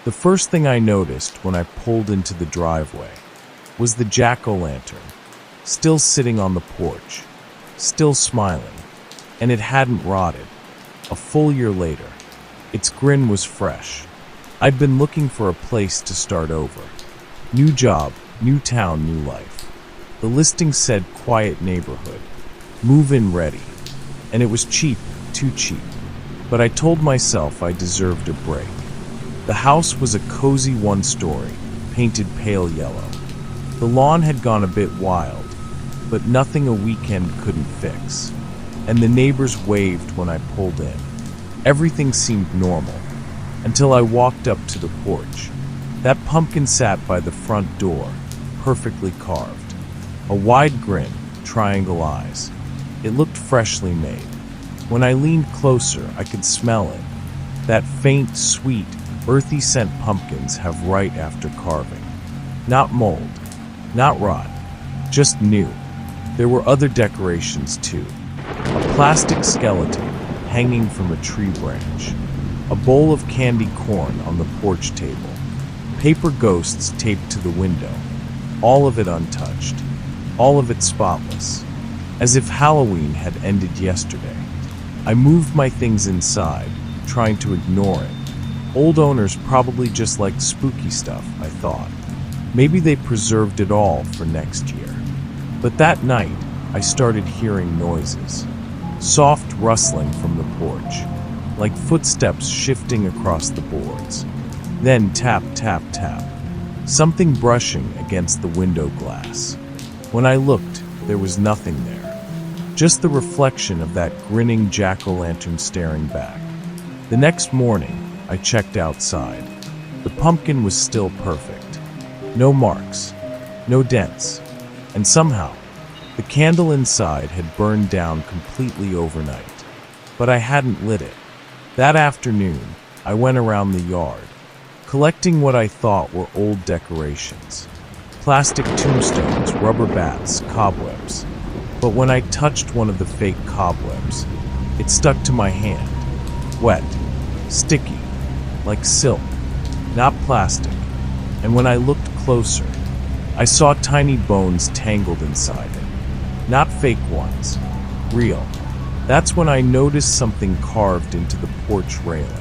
The first thing I noticed when I pulled into the driveway was the jack-o'-lantern, still sitting on the porch, still smiling, and it hadn't rotted. A full year later, its grin was fresh. I'd been looking for a place to start over. New job, new town, new life. The listing said quiet neighborhood, move-in ready, and it was cheap, too cheap. But I told myself I deserved a break. The house was a cozy one-story, painted pale yellow. The lawn had gone a bit wild, but nothing a weekend couldn't fix. And the neighbors waved when I pulled in. Everything seemed normal, until I walked up to the porch. That pumpkin sat by the front door, perfectly carved. A wide grin, triangle eyes. It looked freshly made. When I leaned closer, I could smell it. That faint, sweet, earthy scent pumpkins have right after carving. Not mold, not rot, just new. There were other decorations too. A plastic skeleton hanging from a tree branch. A bowl of candy corn on the porch table. Paper ghosts taped to the window. All of it untouched. All of it spotless. As if Halloween had ended yesterday. I moved my things inside, trying to ignore it. Old owners probably just liked spooky stuff, I thought. Maybe they preserved it all for next year. But that night, I started hearing noises. Soft rustling from the porch, like footsteps shifting across the boards. Then tap, tap, tap. Something brushing against the window glass. When I looked, there was nothing there. Just the reflection of that grinning jack-o'-lantern staring back. The next morning, I checked outside. The pumpkin was still perfect. No marks, no dents, and somehow, the candle inside had burned down completely overnight. But I hadn't lit it. That afternoon, I went around the yard, collecting what I thought were old decorations. Plastic tombstones, rubber bats, cobwebs. But when I touched one of the fake cobwebs, it stuck to my hand. Wet, sticky, like silk, not plastic. And when I looked closer, I saw tiny bones tangled inside it. Not fake ones, real. That's when I noticed something carved into the porch railing.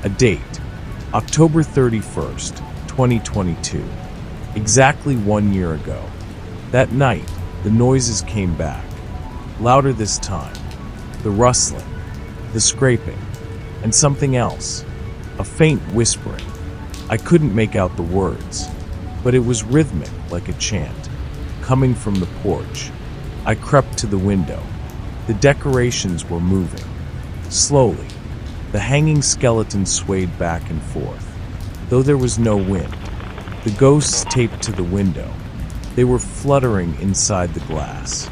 A date, October 31st, 2022. Exactly 1 year ago. That night, the noises came back. Louder this time. The rustling, the scraping, and something else. A faint whispering. I couldn't make out the words, but it was rhythmic like a chant, coming from the porch. I crept to the window. The decorations were moving. Slowly, the hanging skeleton swayed back and forth. Though there was no wind, the ghosts taped to the window. They were fluttering inside the glass,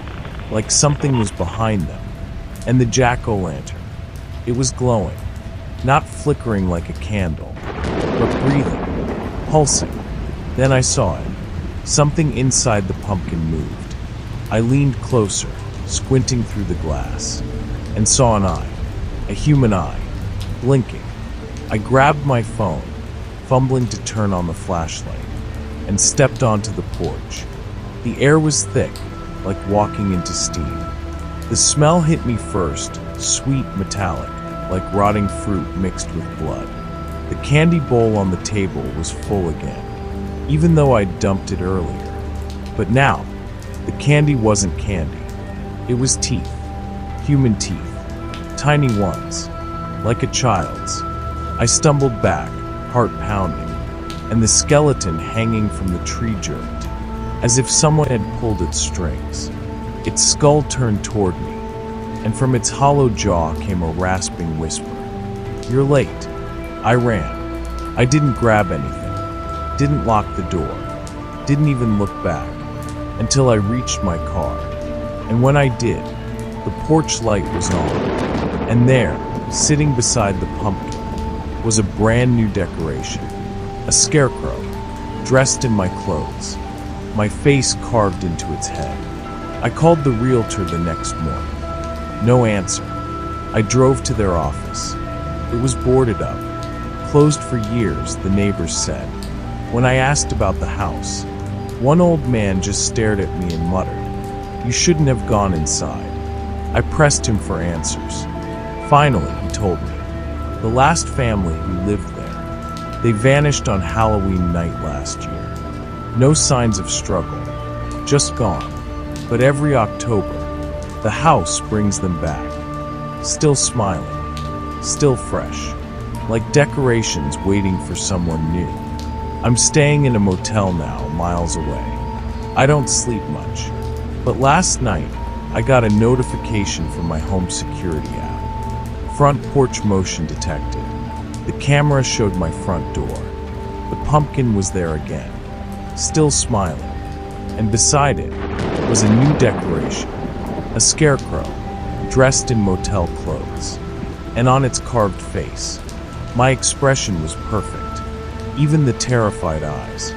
like something was behind them. And the jack-o'-lantern, it was glowing, not flickering like a candle, but breathing, pulsing. Then I saw it. Something inside the pumpkin moved. I leaned closer, squinting through the glass, and saw an eye, a human eye, blinking. I grabbed my phone, fumbling to turn on the flashlight, and stepped onto the porch. The air was thick, like walking into steam. The smell hit me first, sweet, metallic, like rotting fruit mixed with blood. The candy bowl on the table was full again, even though I'd dumped it earlier. But now, the candy wasn't candy. It was teeth, human teeth, tiny ones, like a child's. I stumbled back, heart pounding, and the skeleton hanging from the tree jerked, as if someone had pulled its strings. Its skull turned toward me, and from its hollow jaw came a rasping whisper. "You're late." I ran. I didn't grab anything, didn't lock the door, didn't even look back, until I reached my car. And when I did, the porch light was on, and there, sitting beside the pumpkin, was a brand new decoration. A scarecrow, dressed in my clothes, my face carved into its head. I called the realtor the next morning. No answer. I drove to their office. It was boarded up, closed for years, the neighbors said. When I asked about the house, one old man just stared at me and muttered, "You shouldn't have gone inside." I pressed him for answers. Finally, he told me, the last family who lived there, they vanished on Halloween night last year. No signs of struggle, just gone. But every October, the house brings them back. Still smiling, still fresh, like decorations waiting for someone new. I'm staying in a motel now, miles away. I don't sleep much, but last night I got a notification from my home security app. Front porch motion detected. The camera showed my front door. The pumpkin was there again, still smiling, and beside it was a new decoration, a scarecrow dressed in motel clothes, and on its carved face, my expression was perfect, even the terrified eyes.